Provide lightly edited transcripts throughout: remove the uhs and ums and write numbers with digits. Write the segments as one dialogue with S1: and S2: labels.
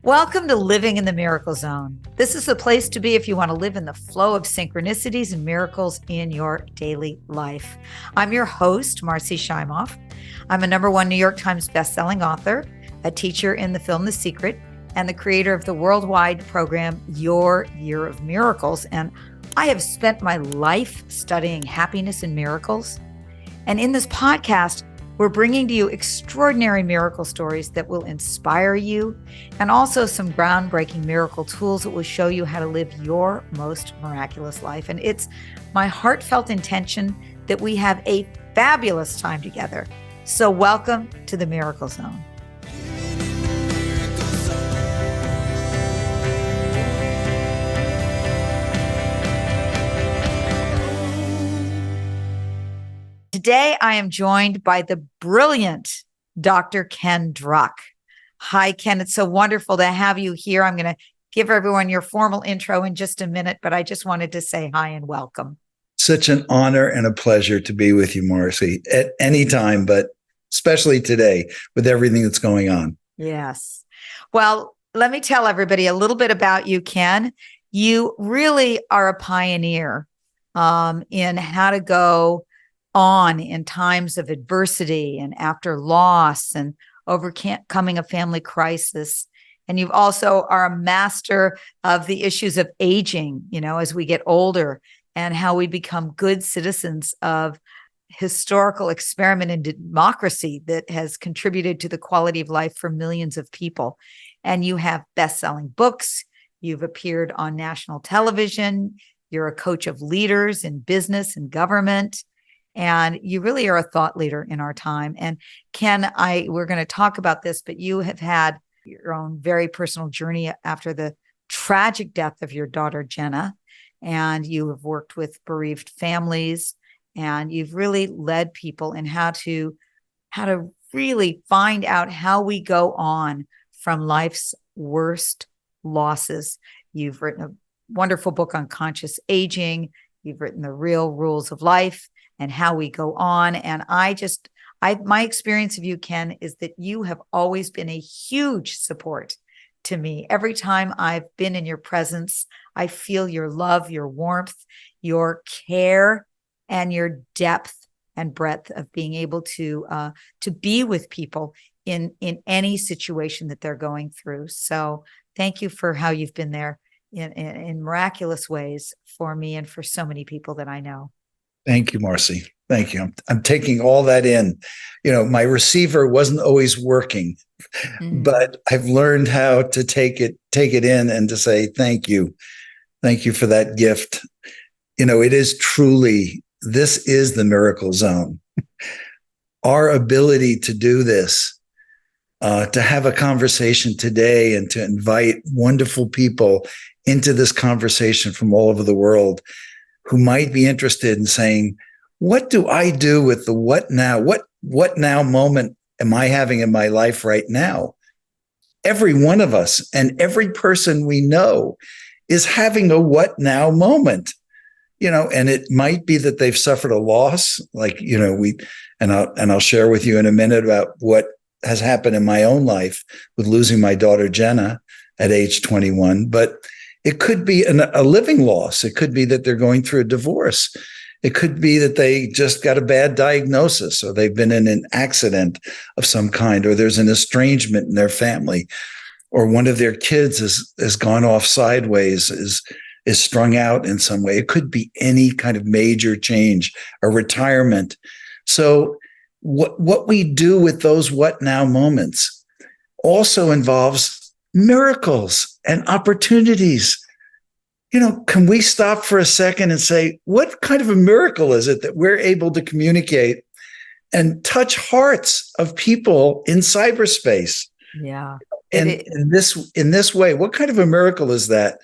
S1: Welcome to Living in the Miracle Zone. This is the place to be if you want to live in the flow of synchronicities and miracles in your daily life. I'm your host, Marci Shimoff. I'm a #1 New York Times bestselling author, a teacher in the film The Secret, and the creator of the worldwide program, Your Year of Miracles. And I have spent my life studying happiness and miracles. And in this podcast, we're bringing to you extraordinary miracle stories that will inspire you, and also some groundbreaking miracle tools that will show you how to live your most miraculous life. And it's my heartfelt intention that we have a fabulous time together. So welcome to the Miracle Zone. Today, I am joined by the brilliant Dr. Ken Druck. Hi, Ken. It's so wonderful to have you here. I'm going to give everyone your formal intro in just a minute, but I just wanted to say hi and welcome.
S2: Such an honor and a pleasure to be with you, Marci, at any time, but especially today with everything that's going on.
S1: Yes. Well, let me tell everybody a little bit about you, Ken. You really are a pioneer in how to go on in times of adversity and after loss and overcoming a family crisis. And you also are a master of the issues of aging, as we get older, and how we become good citizens of historical experiment in democracy that has contributed to the quality of life for millions of people. And you have best-selling books. You've appeared on national television. You're a coach of leaders in business and government. And you really are a thought leader in our time. And Ken, we're going to talk about this, but you have had your own very personal journey after the tragic death of your daughter, Jenna. And you have worked with bereaved families, and you've really led people in how to really find out how we go on from life's worst losses. You've written a wonderful book on conscious aging. You've written The Real Rules of Life and how we go on. And my experience of you, Ken, is that you have always been a huge support to me. Every time I've been in your presence, I feel your love, your warmth, your care, and your depth and breadth of being able to be with people in any situation that they're going through. So thank you for how you've been there in miraculous ways for me and for so many people that I know.
S2: Thank you, Marci. Thank you. I'm taking all that in. My receiver wasn't always working, but I've learned how to take it in and to say, thank you. Thank you for that gift. It is truly, this is the miracle zone. Our ability to do this, to have a conversation today and to invite wonderful people into this conversation from all over the world who might be interested in saying, what do I do with the what now? What now moment am I having in my life right now? Every one of us and every person we know is having a what now moment, and it might be that they've suffered a loss, I'll share with you in a minute about what has happened in my own life with losing my daughter, Jenna, at age 21. But it could be a living loss. It could be that they're going through a divorce. It could be that they just got a bad diagnosis, or they've been in an accident of some kind, or there's an estrangement in their family, or one of their kids has gone off sideways, is strung out in some way. It could be any kind of major change, a retirement. So what we do with those what now moments also involves miracles and opportunities. Can we stop for a second and say, what kind of a miracle is it that we're able to communicate and touch hearts of people in cyberspace?
S1: Yeah.
S2: And in this way, what kind of a miracle is that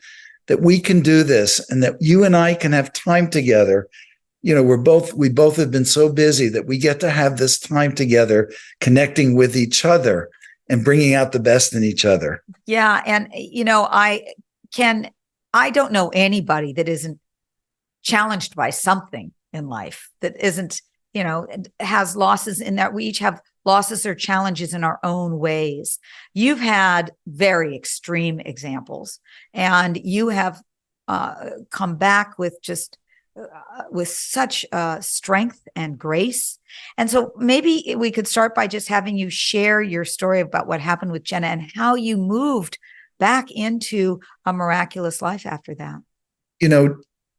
S2: we can do this, and that you and I can have time together? We both have been so busy that we get to have this time together, connecting with each other and bringing out the best in each other.
S1: Yeah. And, I don't know anybody that isn't challenged by something in life, that isn't, has losses in that. We each have losses or challenges in our own ways. You've had very extreme examples, and you have come back with just with such strength and grace. And so maybe we could start by just having you share your story about what happened with Jenna and how you moved back into a miraculous life after that.
S2: You know,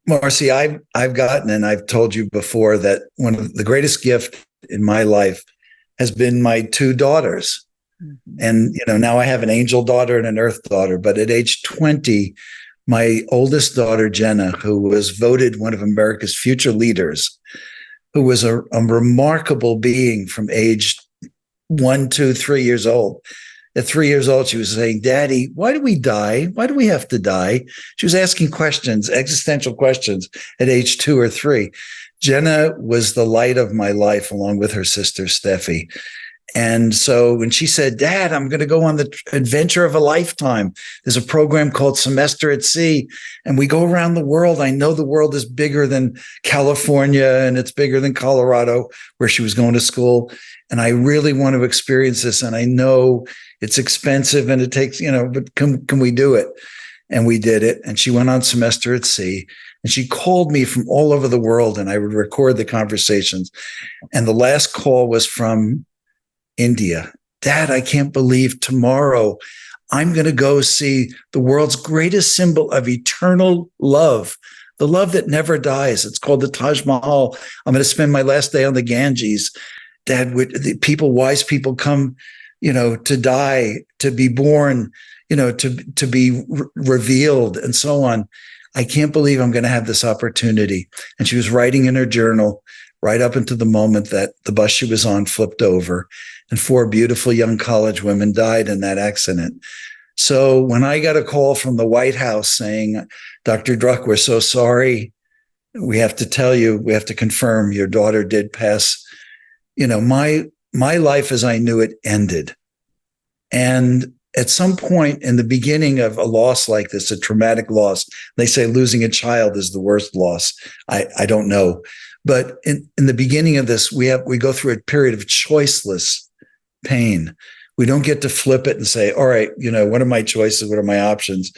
S2: Marci, I've gotten, and I've told you before, that one of the greatest gifts in my life has been my two daughters. Mm-hmm. And, now I have an angel daughter and an earth daughter. But at age 20, my oldest daughter, Jenna, who was voted one of America's future leaders, who was a remarkable being from age 1, 2, 3 years old. At 3 years old, she was saying, "Daddy, why do we die? Why do we have to die?" She was asking questions, existential questions at age 2 or 3. Jenna was the light of my life, along with her sister, Steffi. And so when she said, "Dad, I'm going to go on the adventure of a lifetime. There's a program called Semester at Sea, and we go around the world. I know the world is bigger than California, and it's bigger than Colorado," where she was going to school. "And I really want to experience this. And I know it's expensive and it takes, but can we do it?" And we did it. And she went on Semester at Sea. And she called me from all over the world, and I would record the conversations. And the last call was from India. "Dad, I can't believe tomorrow I'm going to go see the world's greatest symbol of eternal love, the love that never dies. It's called the Taj Mahal. I'm going to spend my last day on the Ganges. Dad, wise people come, to die, to be born, to be revealed, and so on. I can't believe I'm going to have this opportunity." And she was writing in her journal right up into the moment that the bus she was on flipped over, and 4 beautiful young college women died in that accident. So when I got a call from the White House saying, "Dr. Druck, we're so sorry. We have to tell you, we have to confirm your daughter did pass," my life as I knew it ended. And at some point in the beginning of a loss like this, a traumatic loss, they say losing a child is the worst loss. I don't know. But in the beginning of this, we go through a period of choiceless pain. We don't get to flip it and say, "All right, what are my choices? What are my options?"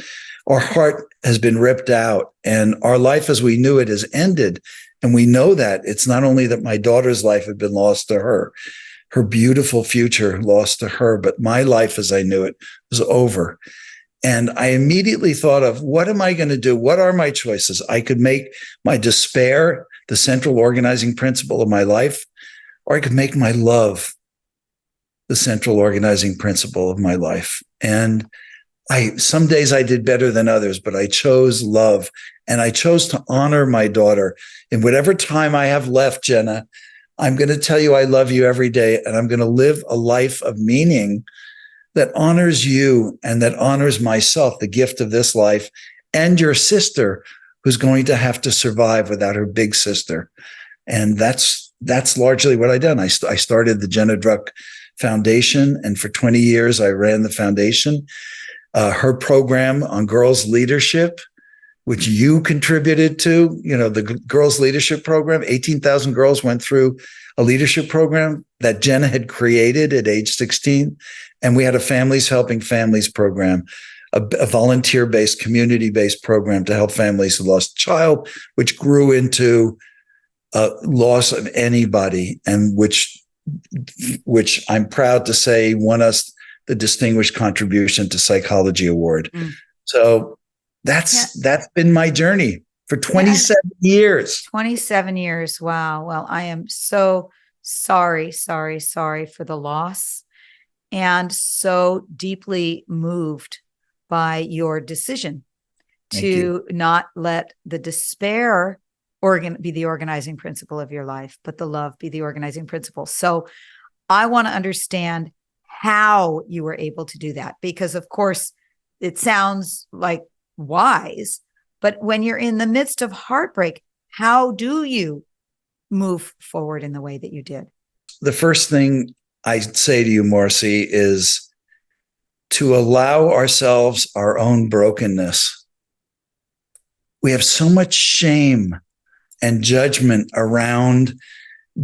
S2: Our heart has been ripped out, and our life as we knew it has ended. And we know that it's not only that my daughter's life had been lost to her beautiful future lost to her, but my life as I knew it was over. And I immediately thought of, what am I going to do? What are my choices? I could make my despair the central organizing principle of my life, or I could make my love the central organizing principle of my life. And some days I did better than others, but I chose love, and I chose to honor my daughter. In whatever time I have left, Jenna, I'm going to tell you I love you every day, and I'm going to live a life of meaning that honors you and that honors myself, the gift of this life, and your sister, who's going to have to survive without her big sister. And that's largely what I done. I started the Jenna Druck Foundation, and for 20 years I ran the foundation. Her program on girls leadership, which you contributed to, the girls leadership program, 18,000 girls went through a leadership program that Jenna had created at age 16. And we had a Families Helping Families program, a volunteer-based, community-based program to help families who lost a child, which grew into a loss of anybody, and which I'm proud to say won us the Distinguished Contribution to Psychology Award. Mm. So that's been my journey for 27 years.
S1: 27 years. Wow. Well, I am so sorry for the loss, and so deeply moved by your decision to not let the despair be the organizing principle of your life, but the love be the organizing principle. So I want to understand how you were able to do that, because of course it sounds like wise, but when you're in the midst of heartbreak, how do you move forward in the way that you did?
S2: The first thing I say to you, Marci, is to allow ourselves our own brokenness. We have so much shame and judgment around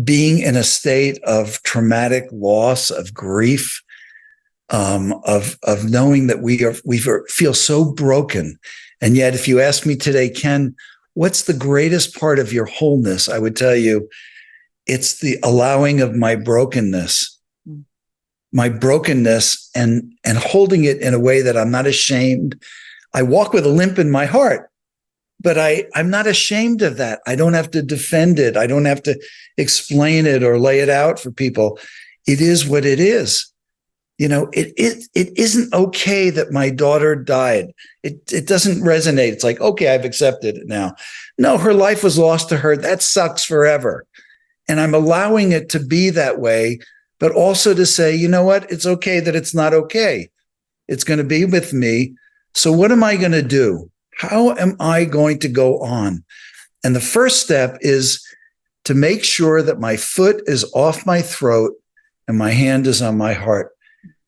S2: being in a state of traumatic loss, of grief, of knowing that we feel so broken. And yet, if you ask me today, Ken, what's the greatest part of your wholeness? I would tell you, it's the allowing of my brokenness, and holding it in a way that I'm not ashamed. I walk with a limp in my heart, but I'm not ashamed of that. I don't have to defend it. I don't have to explain it or lay it out for people. It is what it is. It isn't okay that my daughter died. It doesn't resonate. It's like, okay, I've accepted it now. No, her life was lost to her. That sucks forever. And I'm allowing it to be that way, but also to say, you know what? It's okay that it's not okay. It's going to be with me. So what am I going to do? How am I going to go on? And the first step is to make sure that my foot is off my throat and my hand is on my heart,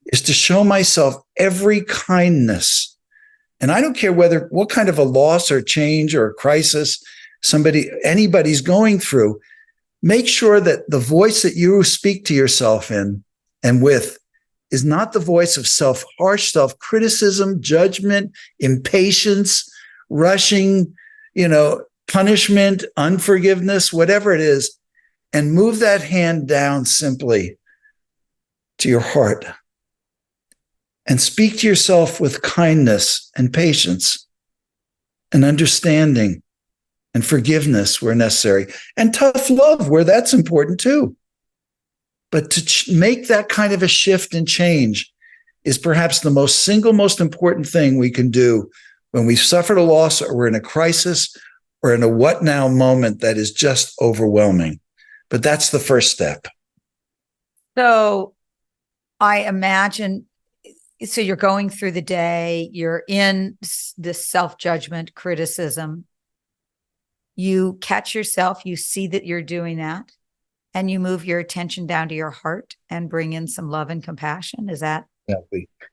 S2: is to show myself every kindness. And I don't care what kind of a loss or change or crisis anybody's going through. Make sure that the voice that you speak to yourself in and with is not the voice of harsh self-criticism, judgment, impatience, rushing, punishment, unforgiveness, whatever it is, and move that hand down simply to your heart and speak to yourself with kindness and patience and understanding and forgiveness where necessary, and tough love where that's important too. But to make that kind of a shift and change is perhaps the single most important thing we can do when we've suffered a loss or we're in a crisis or in a what now moment that is just overwhelming. But that's the first step.
S1: So I imagine, so you're going through the day, you're in this self-judgment, criticism. You catch yourself, you see that you're doing that, and you move your attention down to your heart and bring in some love and compassion. Is that?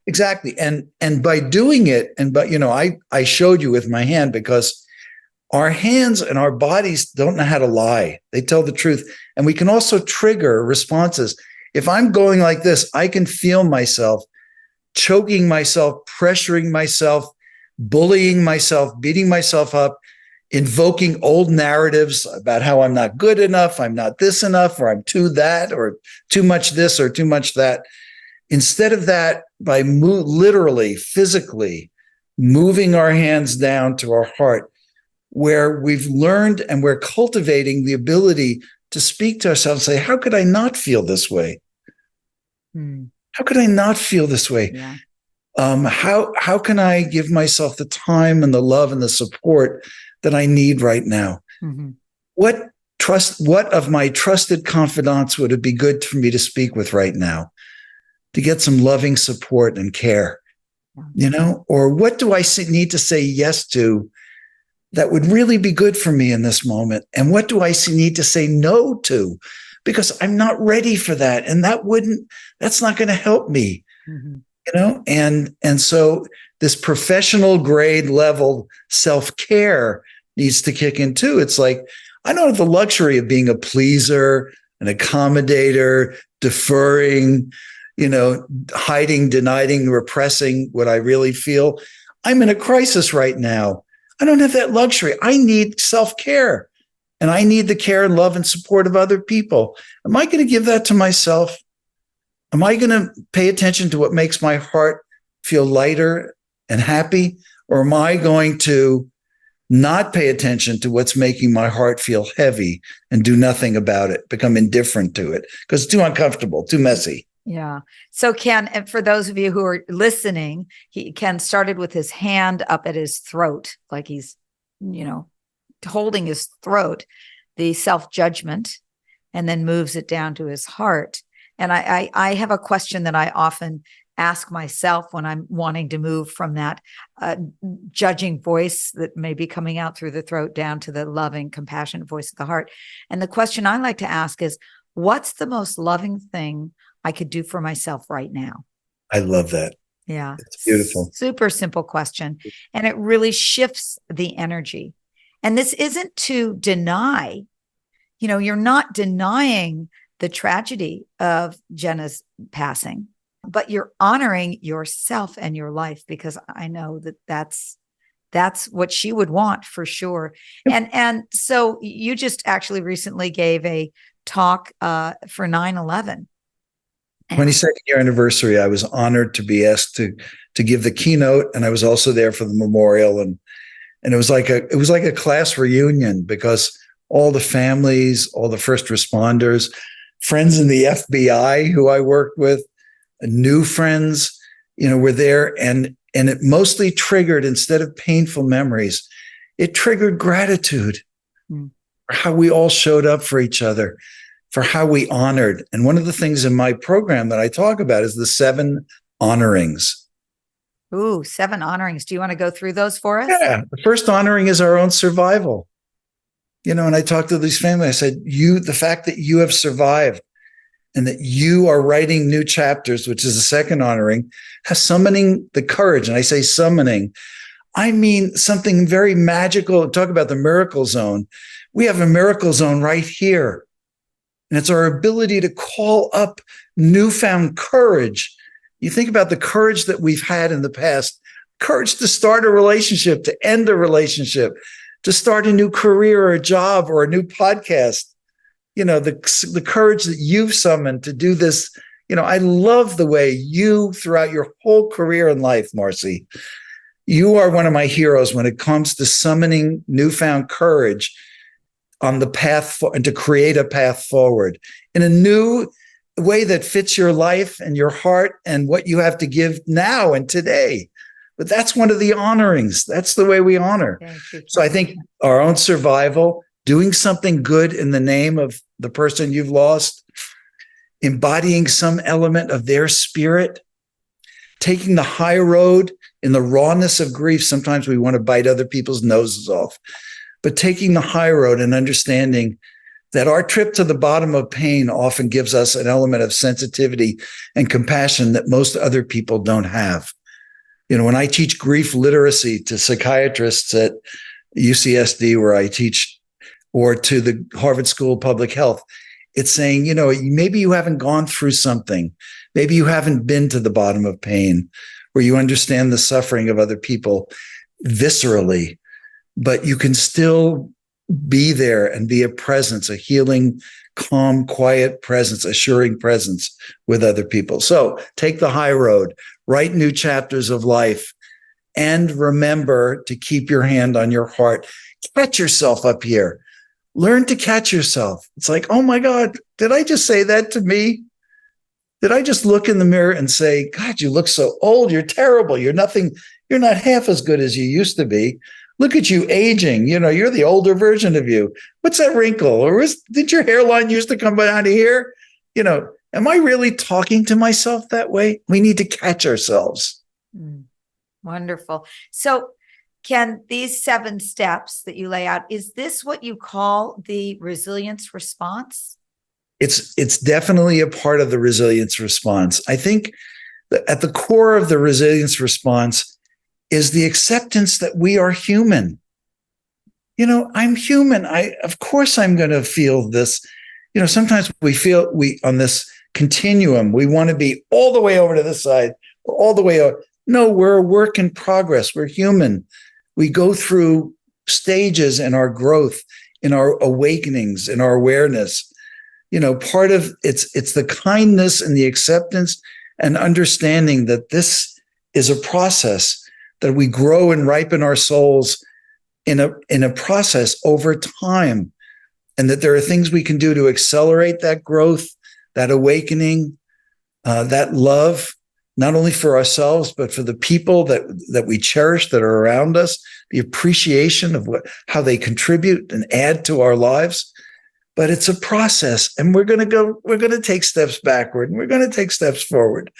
S2: Exactly. And by doing it, I showed you with my hand, because our hands and our bodies don't know how to lie. They tell the truth. And we can also trigger responses. If I'm going like this, I can feel myself choking myself, pressuring myself, bullying myself, beating myself up, invoking old narratives about how I'm not good enough, I'm not this enough, or I'm too that, or too much this, or too much that. Instead of that, by literally, physically moving our hands down to our heart, where we've learned and we're cultivating the ability to speak to ourselves and say, how could I not feel this way? How could I not feel this way?
S1: Yeah.
S2: How can I give myself the time and the love and the support that I need right now?
S1: Mm-hmm.
S2: What of my trusted confidants would it be good for me to speak with right now to get some loving support and care? Or what do I need to say yes to that would really be good for me in this moment? And what do I need to say no to? Because I'm not ready for that. And that's not going to help me, And so this professional grade level self-care needs to kick in too. It's like, I don't have the luxury of being a pleaser, an accommodator, deferring, hiding, denying, repressing what I really feel. I'm in a crisis right now. I don't have that luxury. I need self-care, and I need the care and love and support of other people. Am I going to give that to myself? Am I going to pay attention to what makes my heart feel lighter and happy? Or am I going to not pay attention to what's making my heart feel heavy and do nothing about it, become indifferent to it because it's too uncomfortable, too messy?
S1: Yeah. So Ken, and for those of you who are listening, Ken started with his hand up at his throat, like he's, holding his throat, the self-judgment, and then moves it down to his heart. And I have a question that I often ask myself when I'm wanting to move from that judging voice that may be coming out through the throat down to the loving, compassionate voice of the heart. And the question I like to ask is, what's the most loving thing I could do for myself right now?
S2: I love that.
S1: Yeah.
S2: It's beautiful.
S1: Super simple question. And it really shifts the energy. And this isn't to deny you're not denying the tragedy of Jenna's passing, but you're honoring yourself and your life, because I know that that's what she would want for sure. And so you just actually recently gave a talk for 9/11.
S2: 22nd year anniversary. I was honored to be asked to give the keynote, and I was also there for the memorial, and it was like a class reunion, because all the families, all the first responders, friends in the FBI who I worked with, new friends, were there, and it mostly triggered, instead of painful memories, it triggered gratitude for how we all showed up for each other, for how we honored. And one of the things in my program that I talk about is the 7 honorings.
S1: Ooh, 7 honorings. Do you want to go through those for us?
S2: Yeah. The first honoring is our own survival. And I talked to these families, I said, the fact that you have survived and that you are writing new chapters, which is the second honoring, has summoning the courage. And I say summoning, I mean something very magical. Talk about the miracle zone. We have a miracle zone right here. And it's our ability to call up newfound courage. You think about the courage that we've had in the past, courage to start a relationship, to end a relationship, to start a new career or a job or a new podcast. The courage that you've summoned to do this. I love the way you, throughout your whole career in life, Marci, you are one of my heroes when it comes to summoning newfound courage on the path and to create a path forward in a new way that fits your life and your heart and what you have to give now and today. But that's one of the honorings. That's the way we honor. So I think our own survival, doing something good in the name of the person you've lost, embodying some element of their spirit, taking the high road in the rawness of grief. Sometimes we want to bite other people's noses off, but taking the high road and understanding that our trip to the bottom of pain often gives us an element of sensitivity and compassion that most other people don't have. When I teach grief literacy to psychiatrists at UCSD, where I teach, or to the Harvard School of Public Health, it's saying, maybe you haven't gone through something. Maybe you haven't been to the bottom of pain where you understand the suffering of other people viscerally, but you can still be there and be a presence, a healing, calm, quiet presence, assuring presence with other people. So take the high road, write new chapters of life, and remember to keep your hand on your heart. Catch yourself up here. Learn to catch yourself. It's like, oh my God, did I just say that to me? Did I just look in the mirror and say, God, you look so old. You're terrible. You're nothing. You're not half as good as you used to be. Look at you aging. You're the older version of you. What's that wrinkle? Or did your hairline used to come down to here? Am I really talking to myself that way? We need to catch ourselves.
S1: Wonderful. So, Ken, these 7 steps that you lay out, is this what you call the resilience response?
S2: It's definitely a part of the resilience response. I think that at the core of the resilience response is the acceptance that we are human. I'm human. Of course I'm going to feel this. Sometimes we on this continuum, we want to be all the way over to this side or all the way over. No, we're a work in progress. We're human. We go through stages in our growth, in our awakenings, in our awareness. Part of it's the kindness and the acceptance and understanding that this is a process, that we grow and ripen our souls in a process over time, and that there are things we can do to accelerate that growth, that awakening, that love, not only for ourselves, but for the people that we cherish that are around us, the appreciation of how they contribute and add to our lives. But it's a process, and we're going to take steps backward and we're going to take steps forward,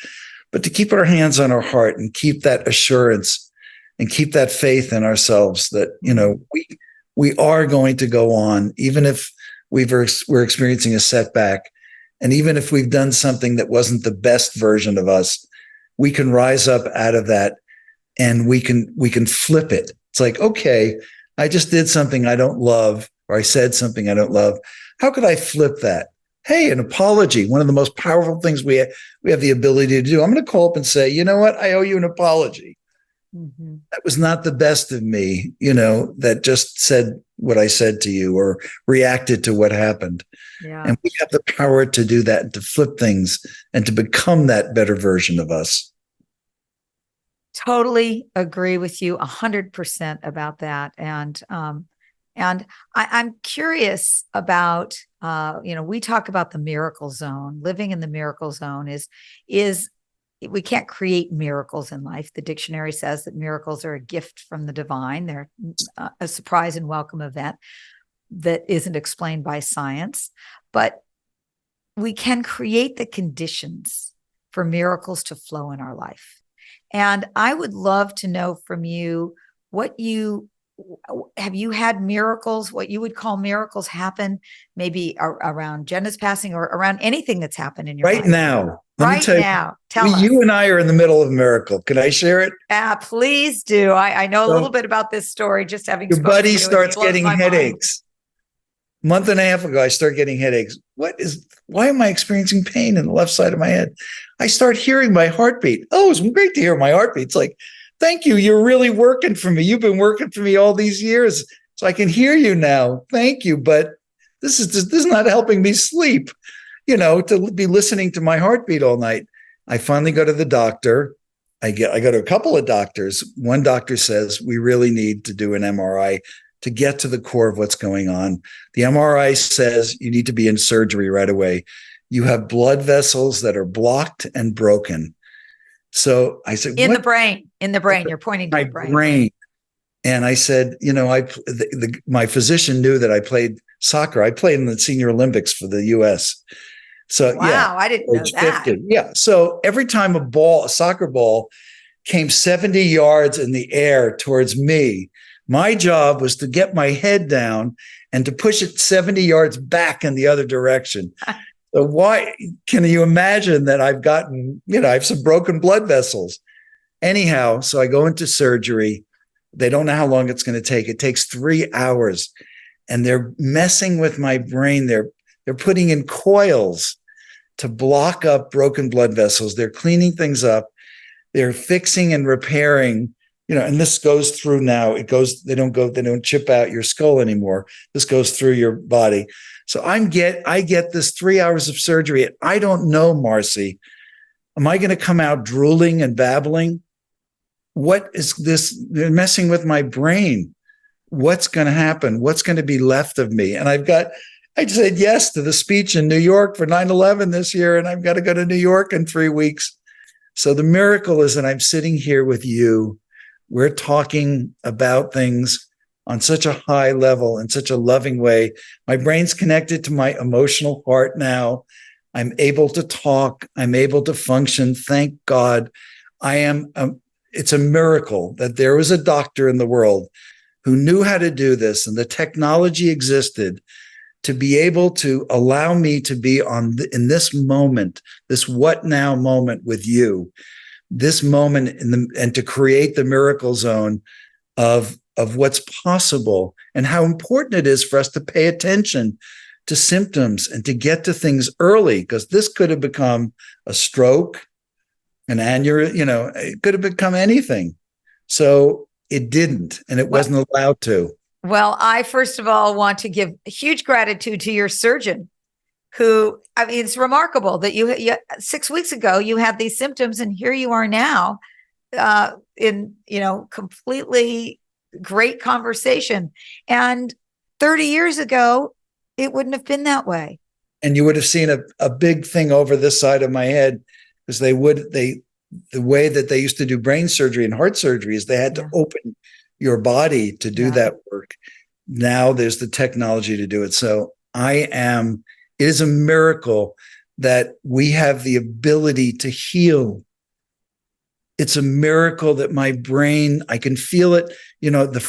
S2: but to keep our hands on our heart and keep that assurance and keep that faith in ourselves that, we are going to go on, even if we're experiencing a setback. And even if we've done something that wasn't the best version of us, we can rise up out of that and we can flip it. It's like, okay, I just did something I don't love, or I said something I don't love, How could I flip that? Hey, an apology, one of the most powerful things we have the ability to do. I'm going to call up and say, you know what? I owe you an apology.
S1: Mm-hmm.
S2: That was not the best of me, that just said what I said to you or reacted to what happened.
S1: Yeah.
S2: And we have the power to do that and to flip things and to become that better version of us.
S1: Totally agree with you 100% about that. And I'm curious about, we talk about the miracle zone. Living in the miracle zone is we can't create miracles in life. The dictionary says that miracles are a gift from the divine. They're a surprise and welcome event that isn't explained by science, but we can create the conditions for miracles to flow in our life. And I would love to know from you have you had miracles, what you would call miracles happen maybe around Jenna's passing or around anything that's happened in your life?
S2: Right now. Let me
S1: Right
S2: tell you,
S1: now. Tell us.
S2: you and I are in the middle of a miracle. Can I share it?
S1: Please do. I know a little bit about this story, just having
S2: Your
S1: spoken to
S2: buddy
S1: you.
S2: starts getting headaches. Month and a half ago, I started getting headaches. Why am I experiencing pain in the left side of my head? I start hearing my heartbeat. Oh, it's great to hear my heartbeat. It's like, thank you. You're really working for me. You've been working for me all these years. So I can hear you now. Thank you. But this is not helping me sleep, to be listening to my heartbeat all night. I finally go to the doctor. I go to a couple of doctors. One doctor says, we really need to do an MRI to get to the core of what's going on. The MRI says you need to be in surgery right away. You have blood vessels that are blocked and broken. So I said,
S1: in the brain, you're pointing to
S2: my
S1: the
S2: brain. And I said, my physician knew that I played soccer. I played in the senior Olympics for the US. So
S1: wow,
S2: yeah,
S1: I didn't know that.
S2: 50. Yeah. So every time a soccer ball came 70 yards in the air towards me, my job was to get my head down and to push it 70 yards back in the other direction. So why can you imagine that I've gotten, I have some broken blood vessels. Anyhow, so I go into surgery. They don't know how long it's going to take. It takes 3 hours and they're messing with my brain. They're putting in coils to block up broken blood vessels. They're cleaning things up. They're fixing and repairing, and this goes through now. They don't chip out your skull anymore. This goes through your body. So I get this 3 hours of surgery. And I don't know, Marci, am I going to come out drooling and babbling? What is this? They're messing with my brain. What's going to happen? What's going to be left of me? And I said yes to the speech in New York for 9/11 this year, and I've got to go to New York in 3 weeks. So the miracle is that I'm sitting here with you. We're talking about things on such a high level, in such a loving way. My brain's connected to my emotional heart now. I'm able to talk. I'm able to function. Thank God. It's a miracle that there was a doctor in the world who knew how to do this, and the technology existed to be able to allow me to be in this moment, this what now moment with you, this moment and to create the miracle zone of what's possible and how important it is for us to pay attention to symptoms and to get to things early, because this could have become a stroke, an aneurysm, it could have become anything. So it didn't, and it wasn't allowed to.
S1: Well, I first of all want to give huge gratitude to your surgeon who, it's remarkable that you 6 weeks ago, you had these symptoms and here you are now in, completely great conversation. And 30 years ago, it wouldn't have been that way.
S2: And you would have seen a big thing over this side of my head, because the way that they used to do brain surgery and heart surgery is they had to open your body to do that work. Now there's the technology to do it. So it is a miracle that we have the ability to heal. It's a miracle that my brain, I can feel it. One of the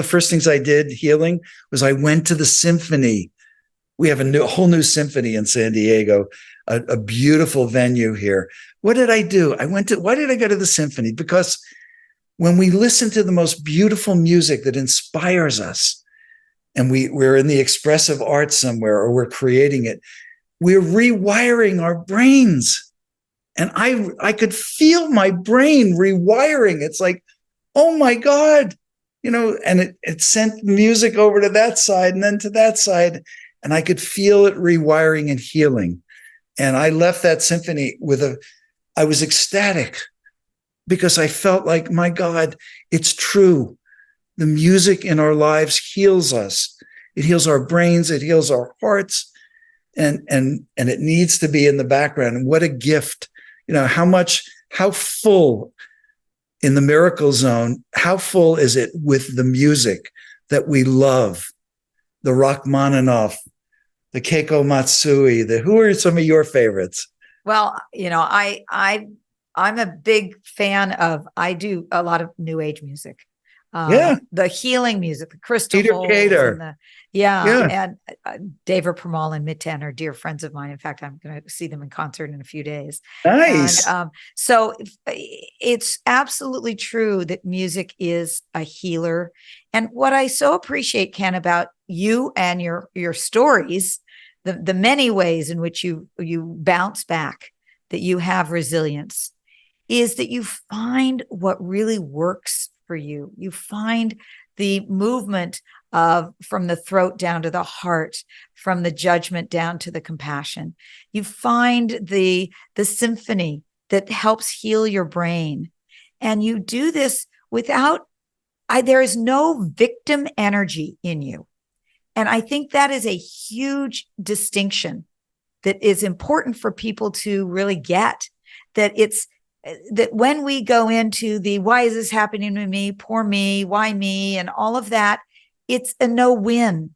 S2: first things I did healing was I went to the symphony. We have a whole new symphony in San Diego, a beautiful venue here. What did I do? Why did I go to the symphony? Because when we listen to the most beautiful music that inspires us, and we're in the expressive arts somewhere, or we're creating it, we're rewiring our brains. And I could feel my brain rewiring. It's like, oh my God, and it sent music over to that side and then to that side. And I could feel it rewiring and healing. And I left that symphony I was ecstatic because I felt like, my God, it's true. The music in our lives heals us. It heals our brains. It heals our hearts. And it needs to be in the background. And what a gift. How full in the miracle zone, how full is it with the music that we love? The Rachmaninoff, the Keiko Matsui, who are some of your favorites?
S1: Well, I'm a big fan of, I do a lot of new age music. The healing music, the crystal bowls, and Deva Premal and Mitten are dear friends of mine. In fact, I'm going to see them in concert in a few days.
S2: Nice.
S1: And, so it's absolutely true that music is a healer. And what I so appreciate, Ken, about you and your stories, the many ways in which you bounce back, that you have resilience, is that you find what really works for you. You find the movement from the throat down to the heart, from the judgment down to the compassion. You find the symphony that helps heal your brain. And you do this without, there is no victim energy in you. And I think that is a huge distinction that is important for people to really get, that when we go into the, why is this happening to me? Poor me, why me? And all of that, it's a no-win.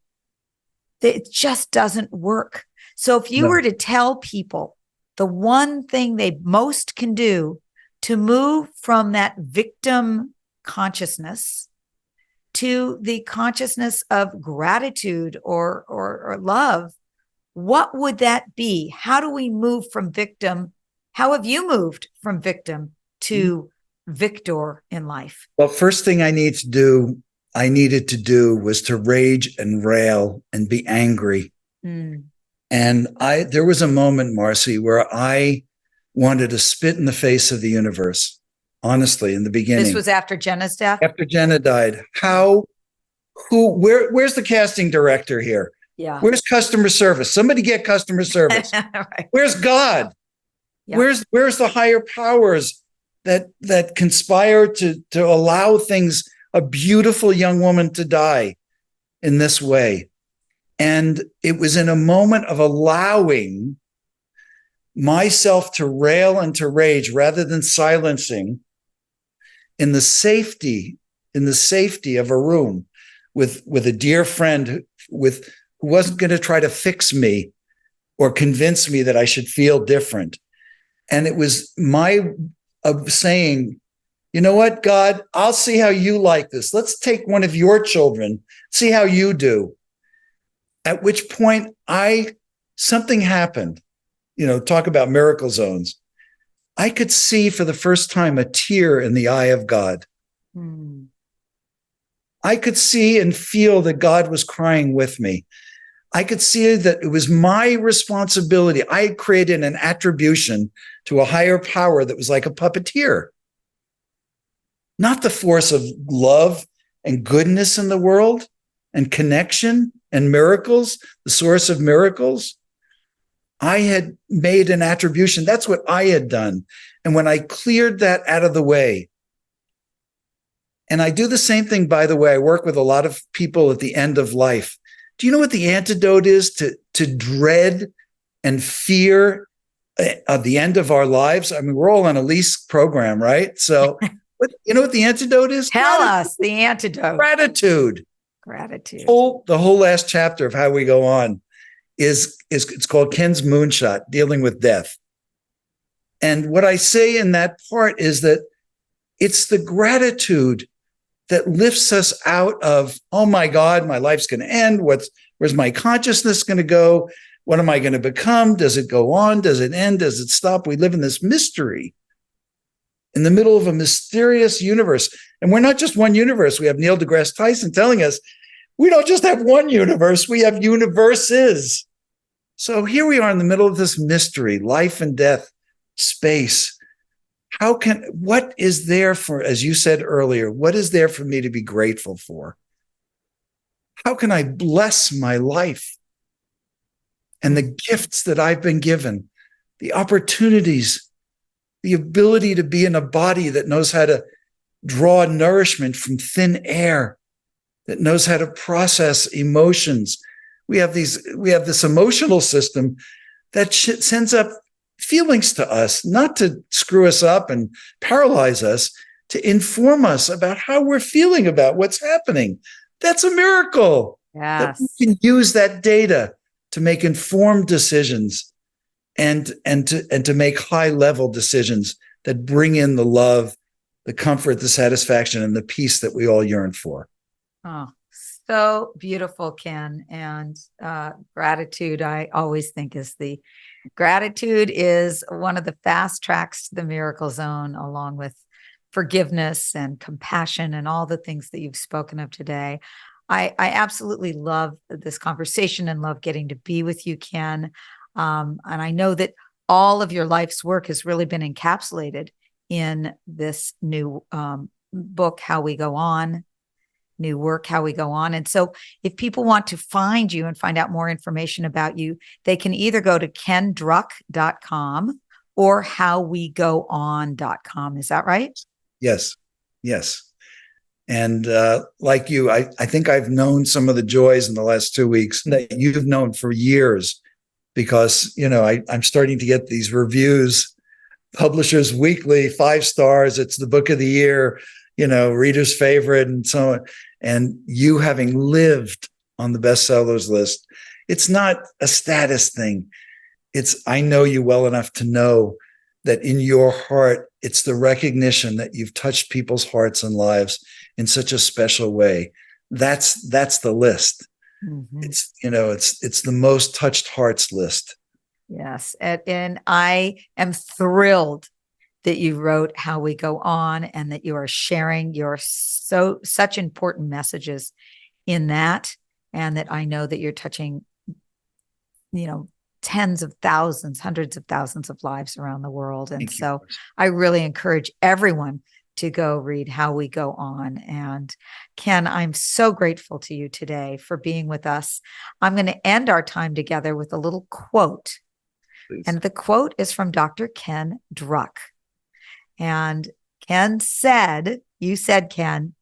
S1: It just doesn't work. So if you were to tell people the one thing they most can do to move from that victim consciousness to the consciousness of gratitude or love, what would that be? How do we move from victim? How have you moved from victim to victor in life?
S2: Well, first thing I needed to do was to rage and rail and be angry. And there was a moment, Marci, where I wanted to spit in the face of the universe. Honestly, in the beginning.
S1: This was after Jenna's death?
S2: After Jenna died. Where's the casting director here?
S1: Yeah.
S2: Where's customer service? Somebody get customer service. Right. Where's God? Yeah. Where's the higher powers that conspire to allow things, a beautiful young woman to die in this way? And it was in a moment of allowing myself to rail and to rage rather than silencing, in the safety of a room with a dear friend who wasn't going to try to fix me or convince me that I should feel different. And it was my saying, you know what, God, I'll see how you like this. Let's take one of your children, see how you do. At which point something happened. Talk about miracle zones. I could see for the first time a tear in the eye of God. I could see and feel that God was crying with me. I could see that it was my responsibility. I had created an attribution to a higher power that was like a puppeteer, not the force of love and goodness in the world and connection and miracles, the source of miracles. I had made an attribution. That's what I had done. And when I cleared that out of the way, and I do the same thing, by the way, I work with a lot of people at the end of life. Do you know what the antidote is to dread and fear of the end of our lives? I mean, we're all on a lease program, right? So you know what the antidote is?
S1: Tell us the antidote.
S2: Gratitude. The whole last chapter of How We Go On is it's called Ken's Moonshot, dealing with death. And what I say in that part is that it's the gratitude that lifts us out of, oh my God, my life's going to end. Where's my consciousness going to go? What am I going to become? Does it go on? Does it end? Does it stop? We live in this mystery, in the middle of a mysterious universe. And we're not just one universe. We have Neil deGrasse Tyson telling us We don't just have one universe, we have universes. So here we are in the middle of this mystery, life and death, space. What is there for, as you said earlier, what is there for me to be grateful for? How can I bless my life and the gifts that I've been given, the opportunities, the ability to be in a body that knows how to draw nourishment from thin air, that knows how to process emotions. We have this emotional system that sends up feelings to us, not to screw us up and paralyze us, to inform us about how we're feeling about what's happening. That's a miracle.
S1: Yes.
S2: That we can use that data to make informed decisions and to make high level decisions that bring in the love, the comfort, the satisfaction, and the peace that we all yearn for.
S1: Oh, so beautiful, Ken. And gratitude, I always think gratitude is one of the fast tracks to the miracle zone, along with forgiveness and compassion and all the things that you've spoken of today. I absolutely love this conversation and love getting to be with you, Ken. And I know that all of your life's work has really been encapsulated in this new book, How We Go On, new work, How We Go On. And so if people want to find you and find out more information about you, they can either go to kendruck.com or howwegoon.com. Is that right?
S2: Yes. Yes. And like you, I think I've known some of the joys in the last 2 weeks that you've known for years, because, I'm starting to get these reviews, Publishers Weekly, 5 stars. It's the book of the year, reader's favorite and so on. And you having lived on the bestsellers list, it's not a status thing. I know you well enough to know that in your heart, it's the recognition that you've touched people's hearts and lives in such a special way. That's the list. Mm-hmm. It's the most touched hearts list.
S1: Yes. And I am thrilled that you wrote How We Go On and that you are sharing such important messages in that, and that I know that you're touching, tens of thousands, hundreds of thousands of lives around the world. And so I really encourage everyone to go read How We Go On. And Ken, I'm so grateful to you today for being with us. I'm going to end our time together with a little quote. Please. And the quote is from Dr. Ken Druck. And you said, Ken,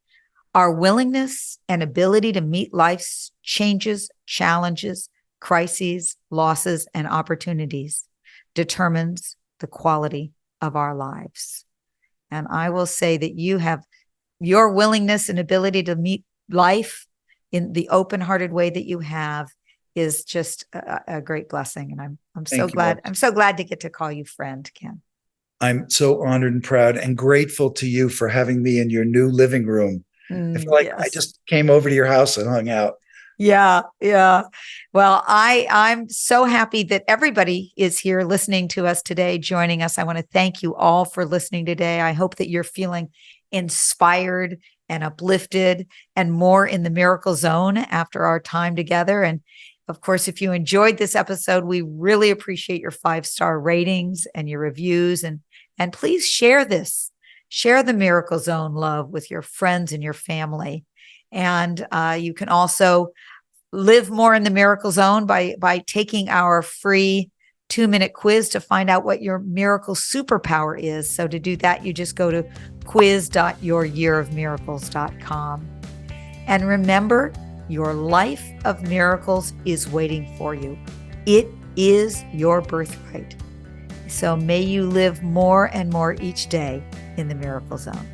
S1: our willingness and ability to meet life's changes, challenges, crises, losses, and opportunities determines the quality of our lives. And I will say that you have your willingness and ability to meet life in the open-hearted way that you have is just a great blessing. And I'm so glad. I'm so glad to get to call you friend, Ken.
S2: I'm so honored and proud and grateful to you for having me in your new living room. I feel like I just came over to your house and hung out.
S1: Yeah. Well, I'm so happy that everybody is here listening to us today, joining us. I want to thank you all for listening today. I hope that you're feeling inspired and uplifted and more in the miracle zone after our time together. And of course, if you enjoyed this episode, we really appreciate your 5-star ratings and your reviews. And please share this. Share the Miracle Zone love with your friends and your family. And you can also live more in the Miracle Zone by taking our free 2-minute quiz to find out what your miracle superpower is. So to do that, you just go to quiz.youryearofmiracles.com. And remember, your life of miracles is waiting for you. It is your birthright. So may you live more and more each day in the Miracle Zone.